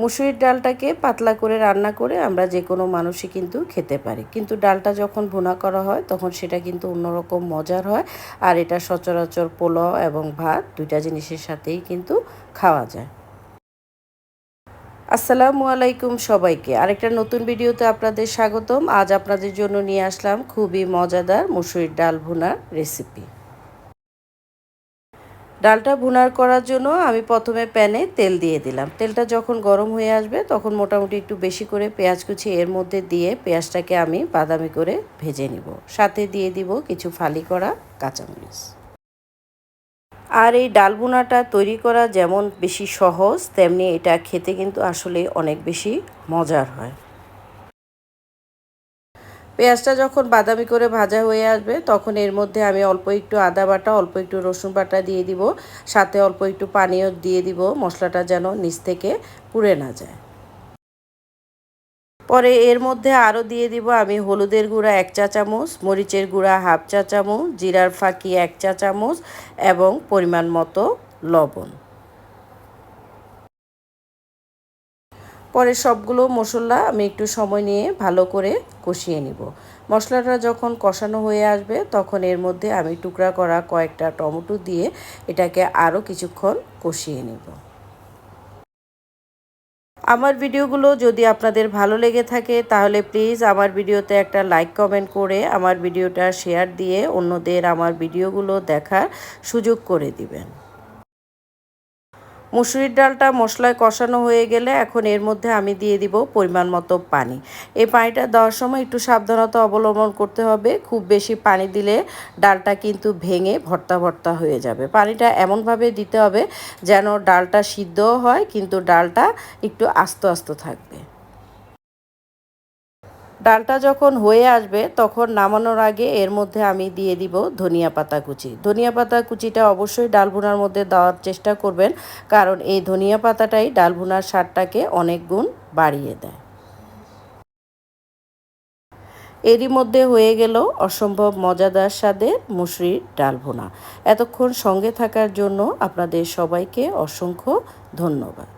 মুসুরির ডালটাকে পাতলা করে রান্না করে আমরা যে কোনো মানুষই কিন্তু খেতে পারি, কিন্তু ডালটা যখন ভুনা করা হয় তখন সেটা কিন্তু অন্যরকম মজার হয়। আর এটা সচরাচর পোলাও এবং ভাত দুইটা জিনিসের সাথেই কিন্তু খাওয়া যায়। আসসালামু আলাইকুম সবাইকে, আরেকটা নতুন ভিডিওতে আপনাদের স্বাগতম। আজ আপনাদের জন্য নিয়ে আসলাম খুবই মজাদার মুসুরির ডাল ভুনার রেসিপি। ডালটা ভুনার করার জন্য আমি প্রথমে প্যানে তেল দিয়ে দিলাম। তেলটা যখন গরম হয়ে আসবে তখন মোটামুটি একটু বেশি করে পেঁয়াজ কুচি এর মধ্যে দিয়ে পেঁয়াজটাকে আমি বাদামি করে ভেজে নিব। সাথে দিয়ে দিব কিছু ফালি করা কাঁচামরিচ। আর এই ডাল ভুনাটা তৈরি করা যেমন বেশি সহজ, তেমনি এটা খেতে কিন্তু আসলে অনেক বেশি মজার হয়। পেঁয়াজটা যখন বাদামি করে ভাজা হয়ে আসবে তখন এর মধ্যে আমি অল্প একটু আদা বাটা, অল্প একটু রসুন বাটা দিয়ে দিব। সাথে অল্প একটু পানিও দিয়ে দিব, মশলাটা যেন নিচ থেকে পুড়ে না যায়। পরে এর মধ্যে আরও দিয়ে দিব আমি হলুদের গুঁড়া 1 চা চামচ, মরিচের গুঁড়া 1/2 চা চামচ, জিরার ফাঁকি 1 চা চামচ এবং পরিমাণ মতো লবণ। পরে সবগুলো মশলা আমি একটু সময় নিয়ে ভালো করে কষিয়ে নিব। মশলাটা যখন কষানো হয়ে আসবে তখন এর মধ্যে আমি টুকরা করা কয়েকটা টমেটো দিয়ে এটাকে আরও কিছুক্ষণ কষিয়ে নিব। আমার ভিডিওগুলো যদি আপনাদের ভালো লেগে থাকে তাহলে প্লিজ আমার ভিডিওতে একটা লাইক কমেন্ট করে আমার ভিডিওটা শেয়ার দিয়ে অন্যদের আমার ভিডিওগুলো দেখার সুযোগ করে দিবেন। মুসুরির ডালটা মশলায় কষানো হয়ে গেলে এখন এর মধ্যে আমি দিয়ে দিব পরিমাণ মতো পানি। এই পানিটা দেওয়ার সময় একটু সাবধানতা অবলম্বন করতে হবে। খুব বেশি পানি দিলে ডালটা কিন্তু ভেঙে ভর্তা ভর্তা হয়ে যাবে। পানিটা এমনভাবে দিতে হবে যেন ডালটা সিদ্ধও হয় কিন্তু ডালটা একটু আস্ত আস্ত থাকবে। ডালটা যখন হয়ে আসবে তখন নামানোর আগে এর মধ্যে আমি দিয়ে দিব ধনিয়া পাতা কুচি। ধনিয়া পাতা কুচিটা অবশ্যই ডাল ভুনার মধ্যে দেওয়ার চেষ্টা করবেন, কারণ এই ধনিয়া পাতাটাই ডাল ভুনার স্বাদটাকে অনেক গুণ বাড়িয়ে দেয়। এরই মধ্যে হয়ে গেল অসম্ভব মজাদার স্বাদের মুসুরির ডাল ভুনা। এতক্ষণ সঙ্গে থাকার জন্য আপনাদের সবাইকে অসংখ্য ধন্যবাদ।